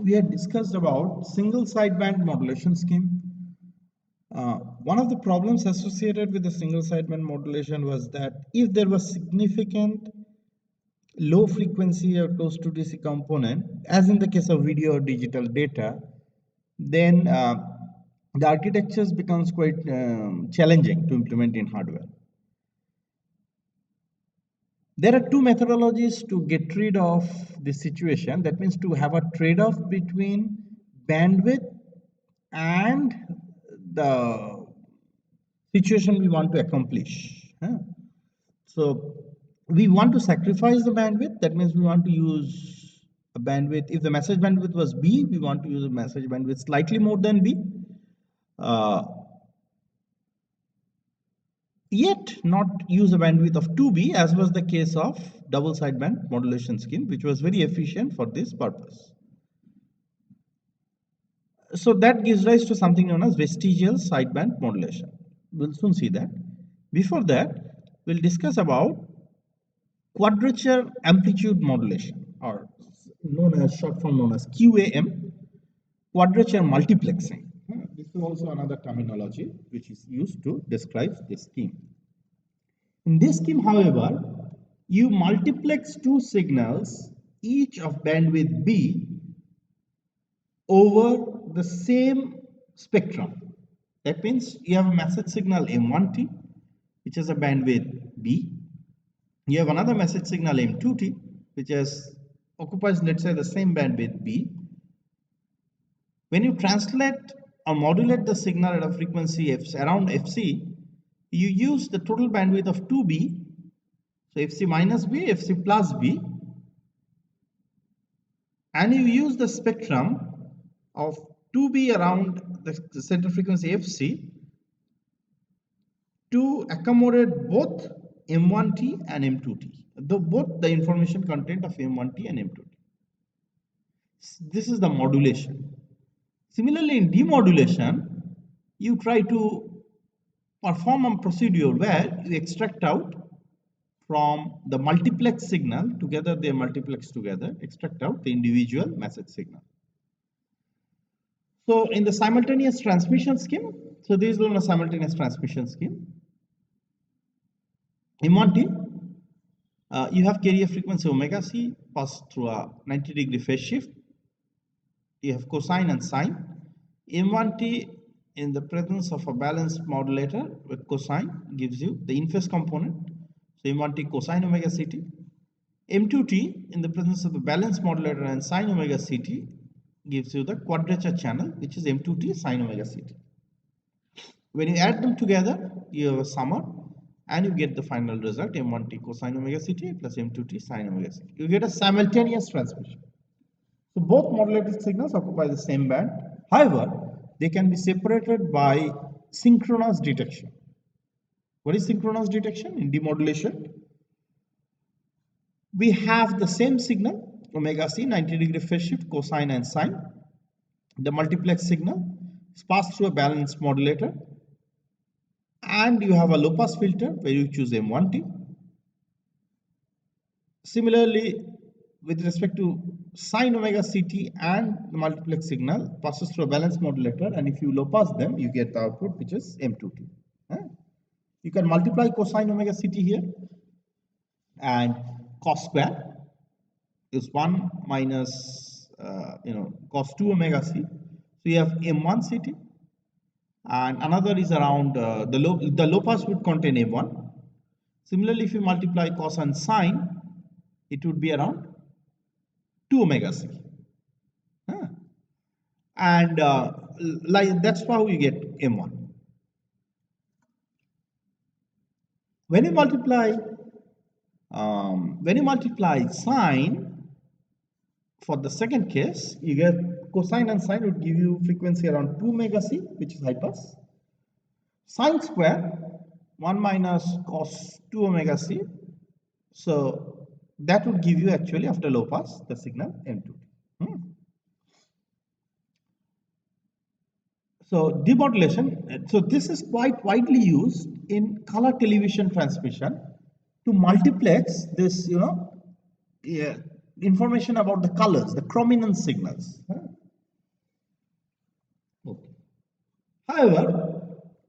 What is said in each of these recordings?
we had discussed about single sideband modulation scheme. One of the problems associated with the single sideband modulation was that if there was significant low frequency or close to DC component, as in the case of video or digital data, then the architectures becomes quite challenging to implement in hardware. There are two methodologies to get rid of this situation. That means to have a trade-off between bandwidth and the situation we want to accomplish. So we want to sacrifice the bandwidth. That means we want to use a bandwidth. If the message bandwidth was B, we want to use a message bandwidth slightly more than B. Yet not use a bandwidth of 2B, as was the case of double sideband modulation scheme, which was very efficient for this purpose. So that gives rise to something known as vestigial sideband modulation. We'll soon see that. Before that, we'll discuss about quadrature amplitude modulation, or known as short form known as QAM, quadrature multiplexing. This is also another terminology which is used to describe this scheme. In this scheme, however, you multiplex two signals, each of bandwidth B, over the same spectrum. That means you have a message signal M1T, which has a bandwidth B. You have another message signal M2T, which occupies, let's say, the same bandwidth B. When you translate or modulate the signal at a frequency around Fc, you use the total bandwidth of 2B, so Fc minus B, Fc plus B, and you use the spectrum of 2B around the center frequency Fc to accommodate both M1T and M2T, both the information content of M1T and M2T. This is the modulation. Similarly, in demodulation, you try to perform a procedure where you extract out from the multiplex signal, together they multiplex together, extract out the individual message signal. So in the simultaneous transmission scheme, so this is known as simultaneous transmission scheme. M1T, you have carrier frequency omega c passed through a 90-degree phase shift. You have cosine and sine. M1T in the presence of a balanced modulator with cosine gives you the in-phase component. So M1T cosine omega ct. M2T in the presence of the balanced modulator and sine omega ct gives you the quadrature channel, which is M2T sine omega ct. When you add them together, you have a summer and you get the final result M1T cosine omega ct plus M2T sine omega ct. You get a simultaneous transmission. So both modulated signals occupy the same band. However, they can be separated by synchronous detection. What is synchronous detection? In demodulation, we have the same signal, omega c, 90-degree phase shift, cosine and sine. The multiplex signal is passed through a balanced modulator, and you have a low pass filter where you choose M1T. Similarly, with respect to sine omega ct and the multiplex signal passes through a balanced modulator, and if you low pass them, you get the output which is M2T. You can multiply cosine omega ct here, and cos square is 1 minus cos 2 omega c. So you have M1 ct, and another is around the low pass would contain M1. Similarly, if you multiply cos and sine, it would be around 2 omega c. And like that's how you get M1. When you multiply sine for the second case, you get cosine and sine would give you frequency around 2 omega c, which is high pass. Sine square 1 minus cos 2 omega c. So that would give you actually after low pass the signal M2T. So demodulation, so this is quite widely used in color television transmission to multiplex this, information about the colors, the chrominance signals. Okay. However,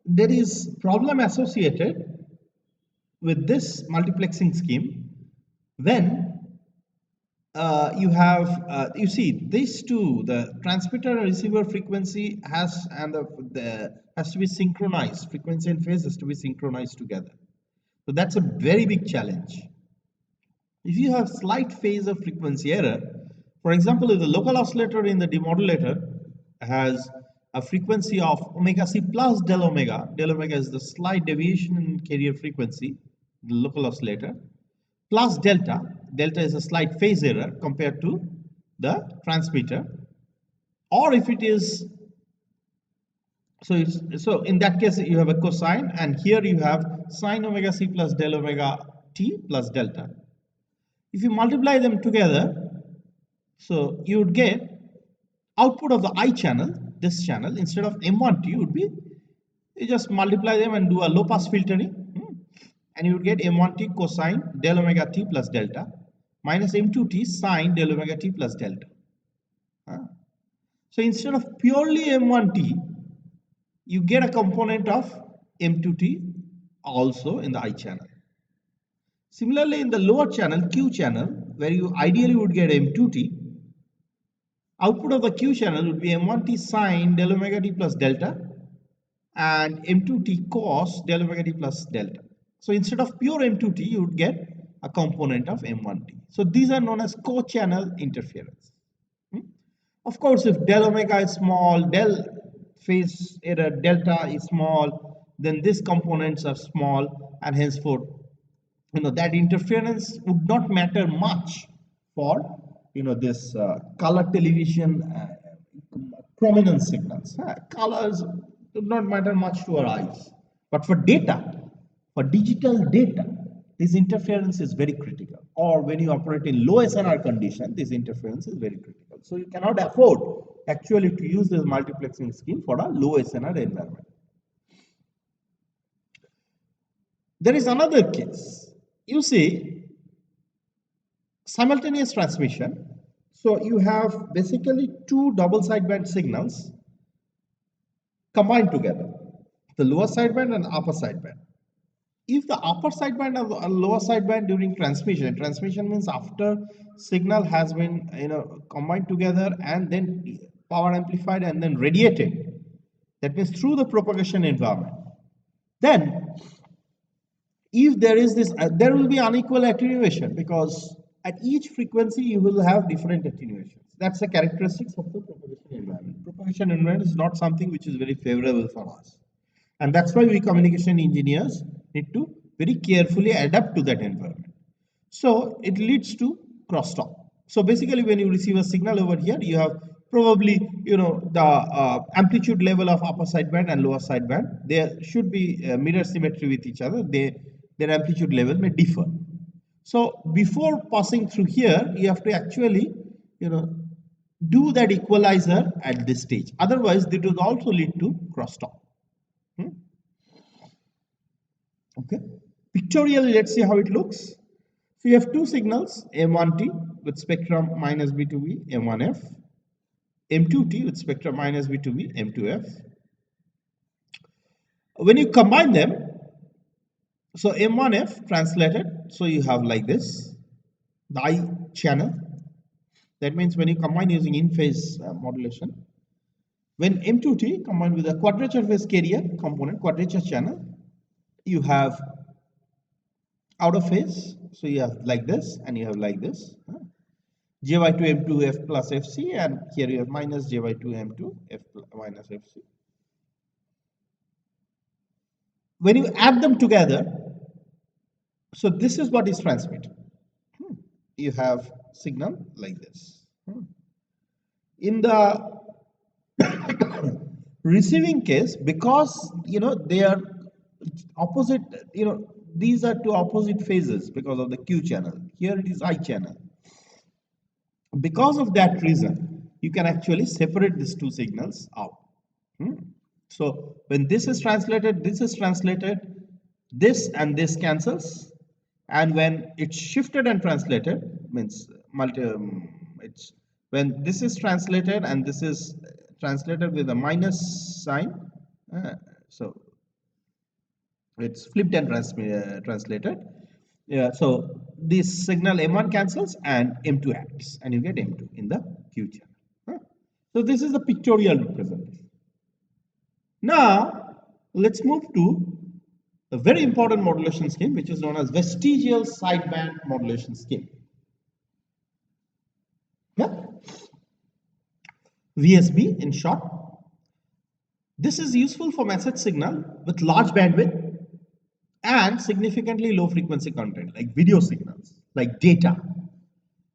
there is problem associated with this multiplexing scheme when you see these two, the transmitter and receiver frequency has to be synchronized. Frequency and phase has to be synchronized together. So that's a very big challenge. If you have slight phase of frequency error, for example, if the local oscillator in the demodulator has a frequency of omega c plus del omega is the slight deviation in carrier frequency, the local oscillator, plus delta is a slight phase error compared to the transmitter, or if it is, so in that case you have a cosine, and here you have sine omega c plus del omega t plus delta. If you multiply them together, so you would get output of the I channel, this channel, instead of M1T would be, you just multiply them and do a low pass filtering, and you would get M1T cosine del omega t plus delta minus M2T sine del omega t plus delta. So instead of purely M1T, you get a component of M2T also in the I channel. Similarly, in the lower channel, Q channel, where you ideally would get M2T, output of the Q channel would be M1T sine del omega t plus delta and M2T cos del omega t plus delta. So instead of pure M2T, you would get a component of M1T. So these are known as co-channel interference. Of course, if del omega is small, del phase error delta is small, then these components are small, and henceforth, that interference would not matter much for this color television chrominance signals. Colors do not matter much to our eyes, but for data, for digital data, this interference is very critical. Or when you operate in low SNR condition, this interference is very critical. So you cannot afford actually to use this multiplexing scheme for a low SNR environment. There is another case. You see, simultaneous transmission. So you have basically two double sideband signals combined together, the lower sideband and upper sideband. If the upper sideband and lower sideband during transmission means after signal has been combined together and then power amplified and then radiated, that means through the propagation environment, then if there is this, there will be unequal attenuation, because at each frequency you will have different attenuations. That's the characteristics of the propagation environment. Propagation environment is not something which is very favorable for us, and that's why we communication engineers need to very carefully adapt to that environment. So it leads to crosstalk. So basically, when you receive a signal over here, you have probably the amplitude level of upper sideband and lower sideband. There should be mirror symmetry with each other. Their amplitude level may differ. So before passing through here, you have to actually do that equalizer at this stage. Otherwise, it will also lead to crosstalk. Okay. Pictorially, let's see how it looks. So you have two signals, M1T with spectrum minus B2B, M1F, M2T with spectrum minus B2B, M2F. When you combine them, so M1F translated, so you have like this, the I channel. That means when you combine using in-phase modulation, when M2T combined with a quadrature phase carrier component, quadrature channel, you have out of phase, so you have like this and you have like this, jy2 m2 f plus fc, and here you have minus jy2 m2 f minus fc. When you add them together, so this is what is transmitted. You have signal like this. In the receiving case, because they are opposite, these are two opposite phases because of the Q channel. Here it is I channel. Because of that reason, you can actually separate these two signals out. So when this is translated, this and this cancels, and when it's shifted and translated, means it's when this is translated and this is translated with a minus sign. uh, so it's flipped and translated. Yeah, so this signal M1 cancels and M2 acts, and you get M2 in the Q channel. Huh? So this is the pictorial representation. Now let's move to a very important modulation scheme, which is known as vestigial sideband modulation scheme. Yeah? VSB in short. This is useful for message signal with large bandwidth and significantly low frequency content like video signals, like data,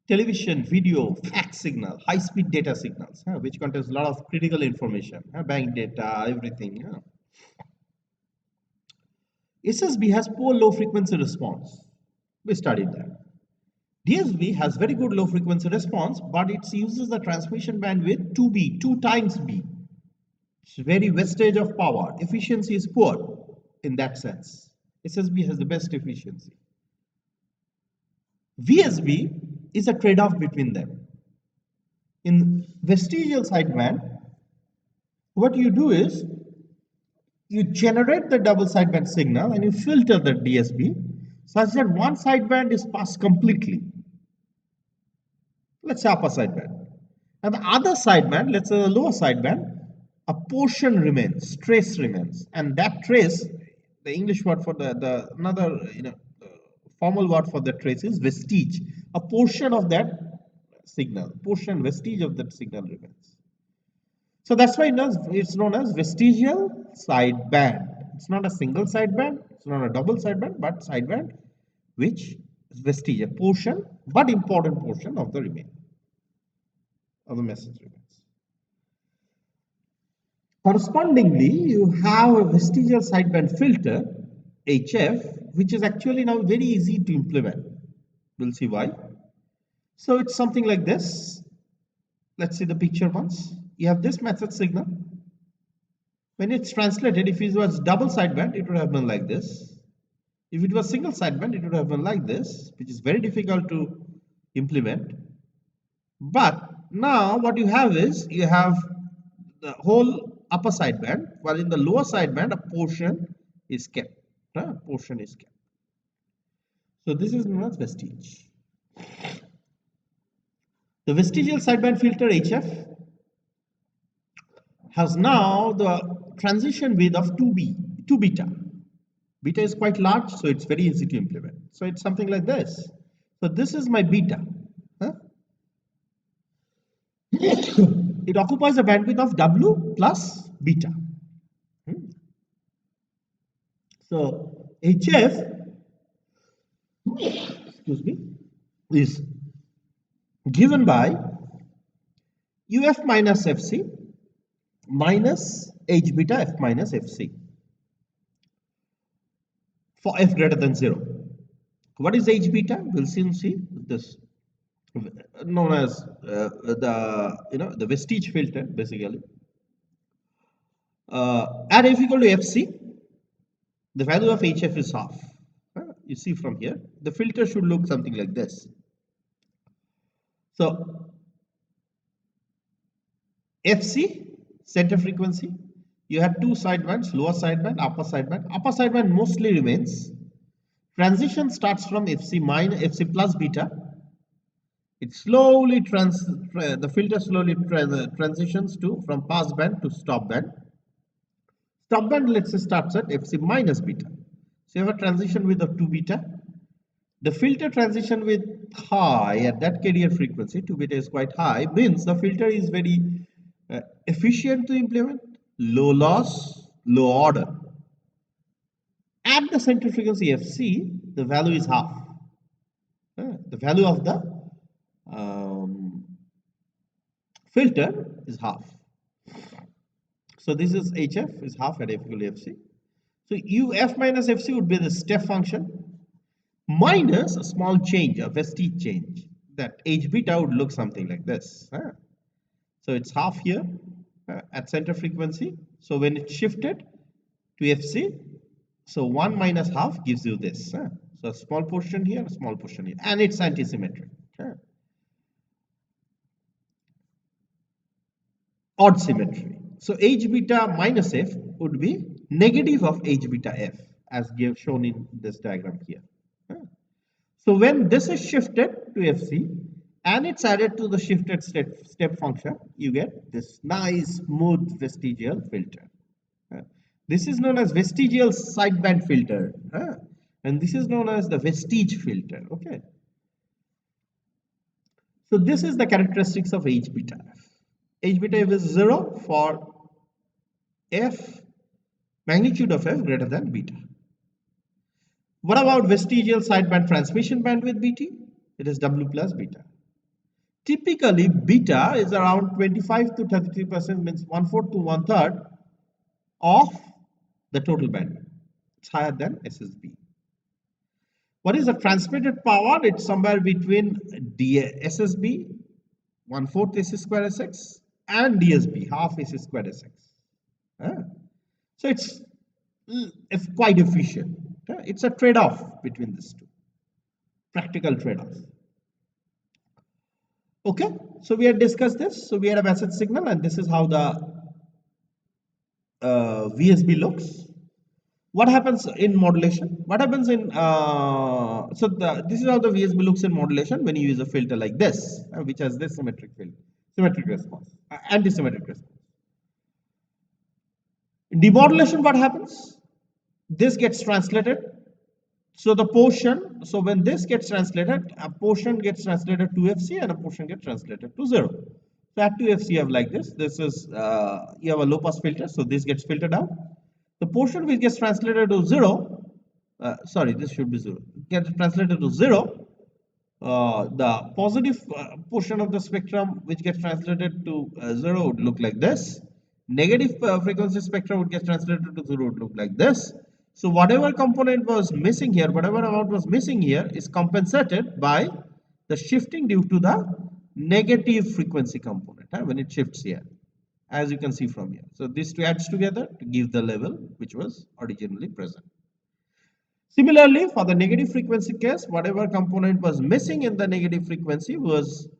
television, video, fax signal, high-speed data signals, which contains a lot of critical information, bank data, everything. SSB has poor low frequency response. We studied that. DSB has very good low frequency response, but it uses the transmission bandwidth 2B, 2 times B. It's very wastage of power. Efficiency is poor in that sense. SSB has the best efficiency. VSB is a trade-off between them. In vestigial sideband, what you do is you generate the double sideband signal and you filter the DSB such that one sideband is passed completely. Let's say upper sideband. And the other sideband, let's say the lower sideband, a portion remains, trace remains. And that trace, the English word for the another formal word for the trace is vestige. A portion of that signal, portion, vestige of that signal remains. So that's why it's known as vestigial sideband. It's not a single sideband, it's not a double sideband, but sideband which is vestige, a portion, but important portion of the remain of the message remains. Correspondingly, you have a vestigial sideband filter, HF, which is actually now very easy to implement. We'll see why. So it's something like this. Let's see the picture once. You have this message signal. When it's translated, if it was double sideband, it would have been like this. If it was single sideband, it would have been like this, which is very difficult to implement. But now what you have is, you have the whole upper sideband, while in the lower sideband, a portion is kept. Portion is kept. So this is known as vestige. The vestigial sideband filter HF has now the transition width of 2B, 2 beta. Beta is quite large, so it's very easy to implement. So it's something like this. So this is my beta. It occupies a bandwidth of W plus beta. So HF, excuse me, is given by UF minus FC minus H beta F minus FC for F greater than 0. What is H beta? We'll soon see this, known as the vestige filter, basically. At F equal to FC, the value of HF is half. You see from here, the filter should look something like this. So FC, center frequency, you have two sidebands, lower sideband, upper sideband. Upper sideband mostly remains. Transition starts from FC minus FC plus beta. It slowly the filter slowly transitions from pass band to stop band. Stop band, let's say, starts at FC minus beta. So you have a transition width of 2 beta. The filter transition width high at that carrier frequency, 2 beta is quite high, means the filter is very efficient to implement, low loss, low order. At the center frequency FC, the value is half. The value of the filter is half. So this is HF is half at F equal to FC. So UF minus FC would be the step function minus a small change, a vestige change. That H beta would look something like this. So it's half here at center frequency. So when it's shifted to FC, so 1 minus half gives you this. So a small portion here, a small portion here, and it's anti-symmetric. odd symmetry. So H beta minus F would be negative of H beta F, as shown in this diagram here. So when this is shifted to FC and it's added to the shifted step function, you get this nice smooth vestigial filter. This is known as vestigial sideband filter, and this is known as the vestige filter. Okay. So this is the characteristics of H beta F. H beta F is 0 for F, magnitude of F greater than beta. What about vestigial sideband transmission bandwidth Bt? It is W plus beta. Typically, beta is around 25 to 33%, means 1/4 to 1/3 of the total bandwidth. It's higher than SSB. What is the transmitted power? It's somewhere between SSB, 1/4 AC square SX, and DSB, half AC square SX. So it's quite efficient. It's a trade-off between these two, practical trade-off. Okay, so we had discussed this. So we had a message signal, and this is how the VSB looks. What happens in modulation? What happens in this is how the VSB looks in modulation when you use a filter like this, which has this symmetric response, anti-symmetric response. In demodulation, what happens? This gets translated. So the portion, so when this gets translated, a portion gets translated to FC and a portion gets translated to 0. So at 2FC you have like this. This is you have a low pass filter, so this gets filtered out. The portion which gets translated to 0, sorry, this should be 0, gets translated to 0. The positive portion of the spectrum which gets translated to 0 would look like this. Negative frequency spectrum would get translated to 0 would look like this. So whatever component was missing here, whatever amount was missing here is compensated by the shifting due to the negative frequency component when it shifts here, as you can see from here. So these two adds together to give the level which was originally present. Similarly, for the negative frequency case, whatever component was missing in the negative frequency was,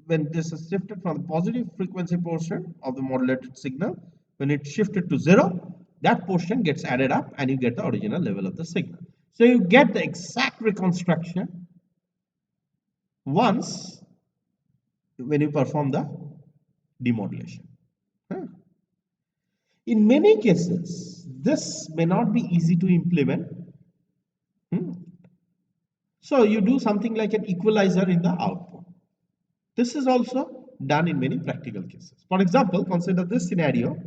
when this is shifted from the positive frequency portion of the modulated signal, when it shifted to 0, that portion gets added up and you get the original level of the signal. So you get the exact reconstruction once when you perform the demodulation. In many cases, this may not be easy to implement. So you do something like an equalizer in the output. This is also done in many practical cases. For example, consider this scenario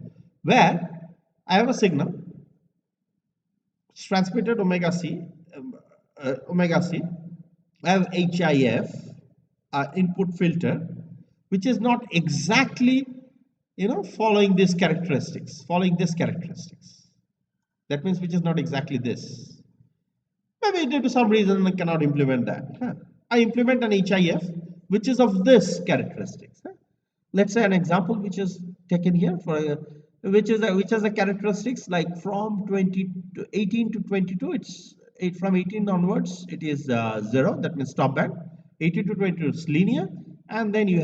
where I have a signal, it's transmitted omega c. I have HIF, input filter, which is not exactly, following these characteristics, That means which is not exactly this. Maybe due to some reason I cannot implement that. I implement an HIF which is of this characteristics. Let's say an example which is taken here for which has a characteristics like from 18 to 22. It's from 18 onwards it is 0. That means stop band. 18 to 22 is linear, and then you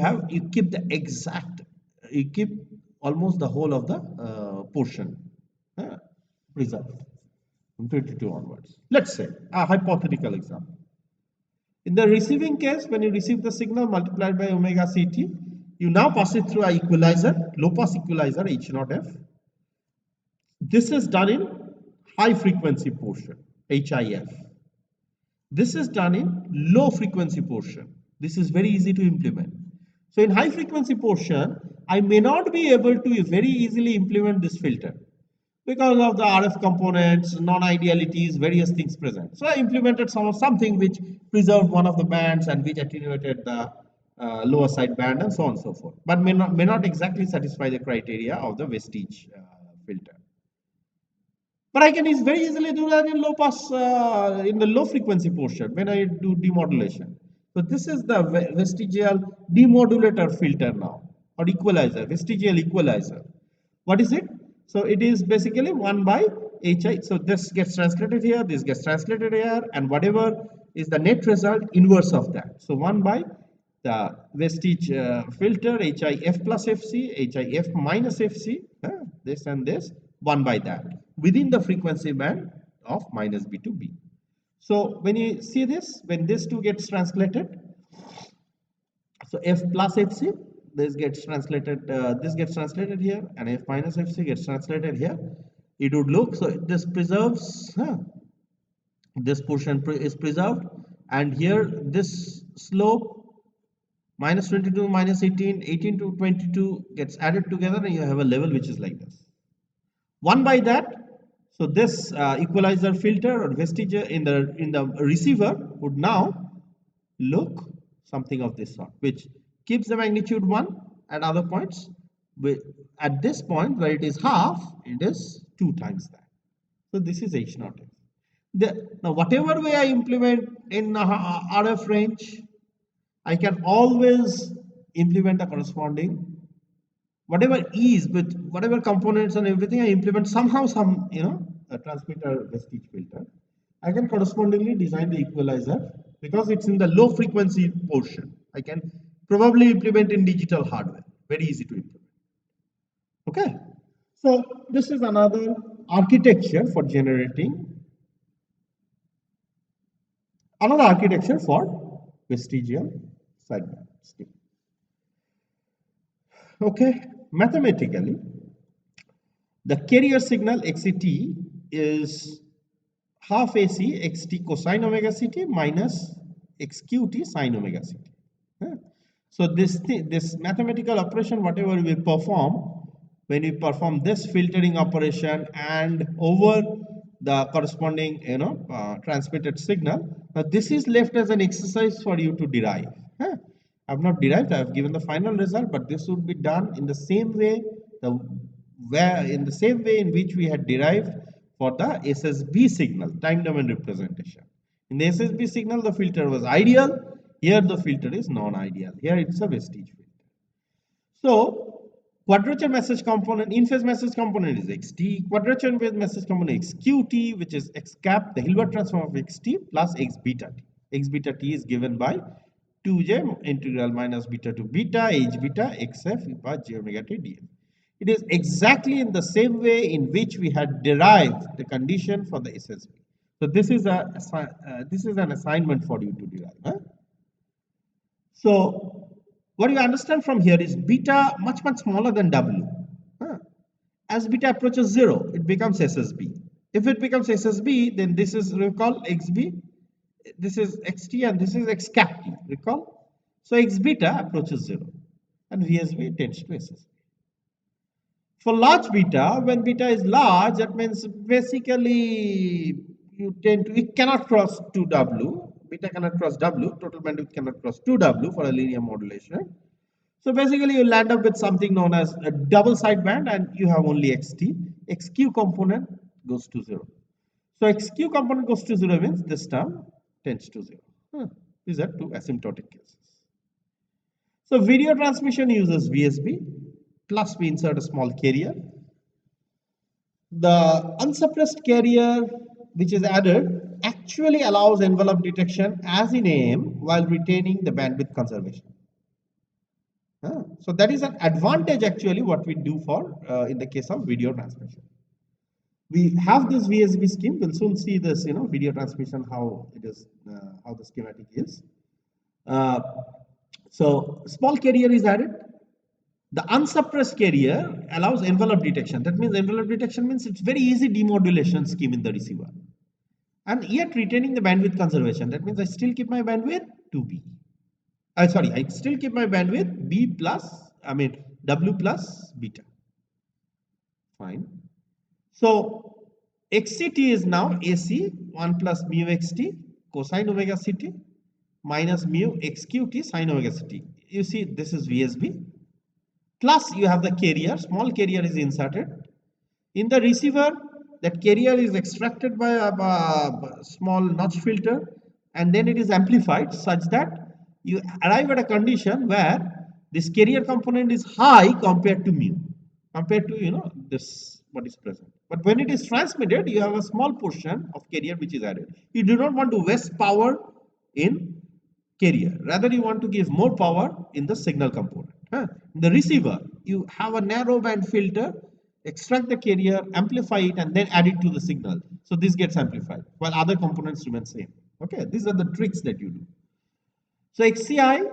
keep almost the whole of the portion preserved from 22 onwards. Let's say a hypothetical example. In the receiving case, when you receive the signal multiplied by omega ct, you now pass it through an equalizer, low pass equalizer H0F. This is done in high frequency portion, HIF. This is done in low frequency portion. This is very easy to implement. So in high frequency portion, I may not be able to very easily implement this filter because of the RF components, non-idealities, various things present. So I implemented something which preserved one of the bands and which attenuated the lower side band and so on and so forth, but may not exactly satisfy the criteria of the vestige filter. But I can very easily do that in low pass, in the low frequency portion when I do demodulation. So this is the vestigial demodulator filter now, or equalizer, vestigial equalizer. What is it? So it is basically 1 by HI. So this gets translated here, this gets translated here, and whatever is the net result, inverse of that. So 1 by the vestige filter HIF plus FC, HIF minus FC, this and this, 1 by that within the frequency band of minus B to B. So when you see this, when this two gets translated, so F plus FC, this gets translated here, and F minus FC gets translated here. It would look, so this preserves, this portion is preserved, and here this slope minus 22 minus 18, 18 to 22 gets added together, and you have a level which is like this. 1 by that, so this equalizer filter or vestige in the receiver would now look something of this sort, which keeps the magnitude 1 at other points. At this point where it is half, it is 2 times that. So this is H naught. Now whatever way I implement in RF range, I can always implement the corresponding whatever is with whatever components and everything. I implement somehow some a transmitter vestige filter. I can correspondingly design the equalizer because it's in the low frequency portion. I can probably implement in digital hardware. Very easy to implement. Okay, so this is another architecture for generating another architecture for vestigial sideband scheme. Okay, mathematically, the carrier signal XCT is half AC XT cosine omega CT minus XQT sine omega CT. So this mathematical operation, whatever we perform, when we perform this filtering operation and over the corresponding transmitted signal, now this is left as an exercise for you to derive. I have not derived, I have given the final result, but this would be done in the same way, in which we had derived for the SSB signal, time domain representation. In the SSB signal, the filter was ideal. Here the filter is non-ideal. Here it's a vestige filter. So quadrature message component, in-phase message component is XT, quadrature message component is XQT, which is X cap, the Hilbert transform of XT plus X beta T. X beta T is given by 2j integral minus beta to beta H beta XF by j omega t df. It is exactly in the same way in which we had derived the condition for the SSB. So this is an assignment for you to derive. So what you understand from here is beta much smaller than W. As beta approaches 0, it becomes SSB. If it becomes SSB, then this is, recall, XB, this is XT, and this is X cap T, recall? So X beta approaches 0, and VSB tends to SSB. For large beta, when beta is large, that means basically it cannot cross 2W. Beta cannot cross W, total bandwidth cannot cross 2W for a linear modulation. So basically you land up with something known as a double sideband, and you have only XT. XQ component goes to 0. So XQ component goes to 0 means this term tends to 0. These are two asymptotic cases. So video transmission uses VSB, plus we insert a small carrier. The unsuppressed carrier which is added actually allows envelope detection as in AM while retaining the bandwidth conservation. So that is an advantage actually what we do for in the case of video transmission. We have this VSB scheme. We'll soon see this, video transmission, how it is, how the schematic is. So small carrier is added. The unsuppressed carrier allows envelope detection. That means envelope detection means it's very easy demodulation scheme in the receiver. And yet retaining the bandwidth conservation. That means I still keep my bandwidth 2B. I still keep my bandwidth W plus beta. Fine. So XCT is now AC 1 plus mu XT cosine omega CT minus mu XQT sine omega CT. You see this is VSB. Plus you have the carrier, small carrier is inserted. In the receiver, that carrier is extracted by a small notch filter, and then it is amplified such that you arrive at a condition where this carrier component is high compared to mu, compared to this what is present. But when it is transmitted, you have a small portion of carrier which is added. You do not want to waste power in carrier. Rather, you want to give more power in the signal component. In the receiver, you have a narrow band filter, extract the carrier, amplify it, and then add it to the signal. So this gets amplified, while other components remain same. Okay, these are the tricks that you do. So XCI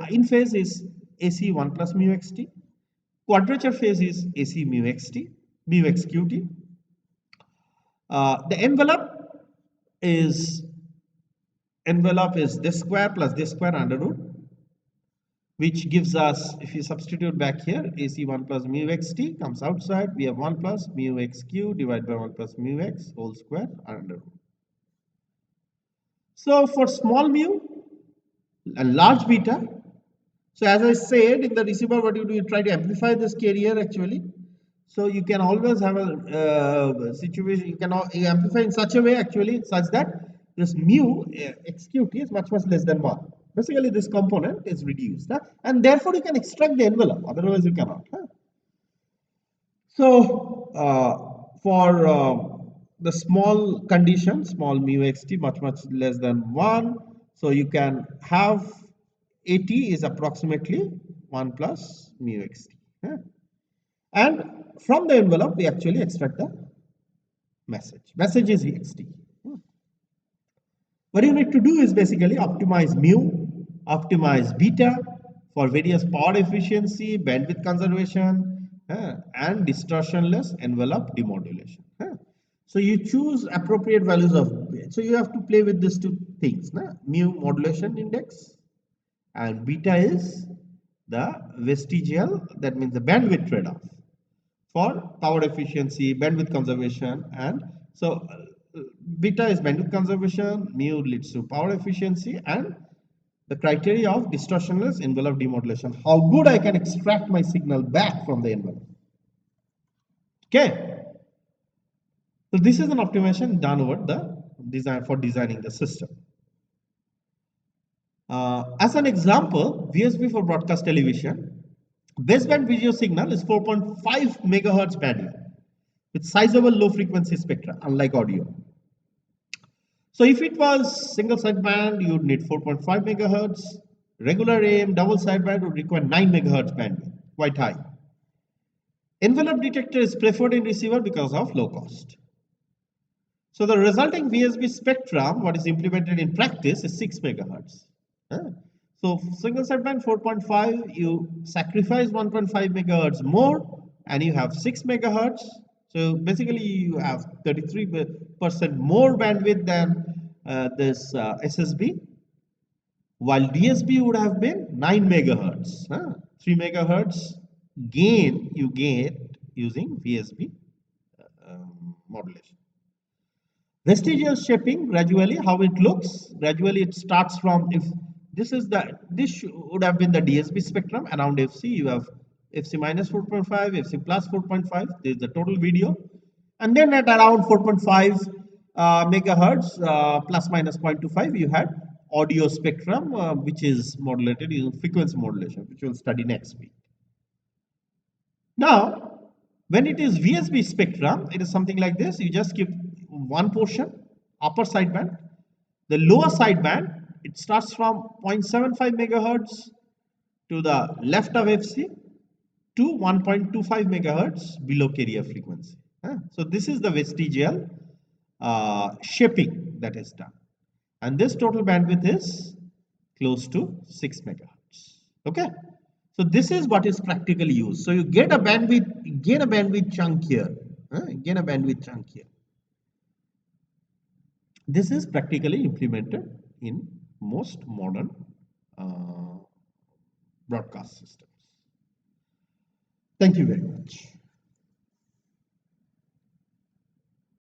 in phase is AC 1 plus mu xt. Quadrature phase is AC mu xt, mu xqt. The envelope is this square plus this square under root, which gives us, if you substitute back here, AC 1 plus mu xt comes outside. We have 1 plus mu xq divided by 1 plus mu x whole square under root. So for small mu and large beta, so as I said, in the receiver, what you do, you try to amplify this carrier actually. So you can always have a situation, you amplify in such a way actually, such that this mu xqt is much less than 1. Basically, this component is reduced, and therefore you can extract the envelope, otherwise you cannot. So for the small condition, small mu xt much less than 1, so you can have AT is approximately 1 plus mu xt. And from the envelope, we actually extract the message. Message is ext. What you need to do is basically optimize mu, optimize beta for various power efficiency, bandwidth conservation, and distortionless envelope demodulation. So you choose appropriate values of, so you have to play with these two things. Mu modulation index and beta is the vestigial, that means the bandwidth trade-off for power efficiency, bandwidth conservation, and so beta is bandwidth conservation, mu leads to power efficiency, and the criteria of distortionless envelope demodulation. How good I can extract my signal back from the envelope. Okay. So this is an optimization done over the design for designing the system. As an example, VSB for broadcast television, baseband video signal is 4.5 megahertz bandwidth with sizable low frequency spectra, unlike audio. So if it was single sideband, you would need 4.5 megahertz. Regular AM double sideband would require 9 megahertz bandwidth, quite high. Envelope detector is preferred in receiver because of low cost. So the resulting VSB spectrum, what is implemented in practice, is 6 megahertz. So single sideband 4.5, you sacrifice 1.5 megahertz more, and you have 6 megahertz. So basically, you have 33% more bandwidth than this SSB, while DSB would have been 9 megahertz. 3 megahertz gain you get using VSB modulation. Vestigial shaping, gradually how it looks, gradually it starts from, if this would have been the DSB spectrum around FC, you have FC minus 4.5, FC plus 4.5, this is the total video, and then at around 4.5 megahertz plus minus 0.25 you had audio spectrum which is modulated using frequency modulation, which we'll study next week. Now when it is VSB spectrum, it is something like this. You just keep one portion, upper sideband. The lower sideband, it starts from 0.75 megahertz to the left of FC to 1.25 megahertz below carrier frequency. So this is the vestigial shaping that is done. And this total bandwidth is close to 6 megahertz. Okay. So this is what is practically used. So you get a bandwidth, gain a bandwidth chunk here. Gain a bandwidth chunk here. This is practically implemented in most modern broadcast systems. Thank you very much.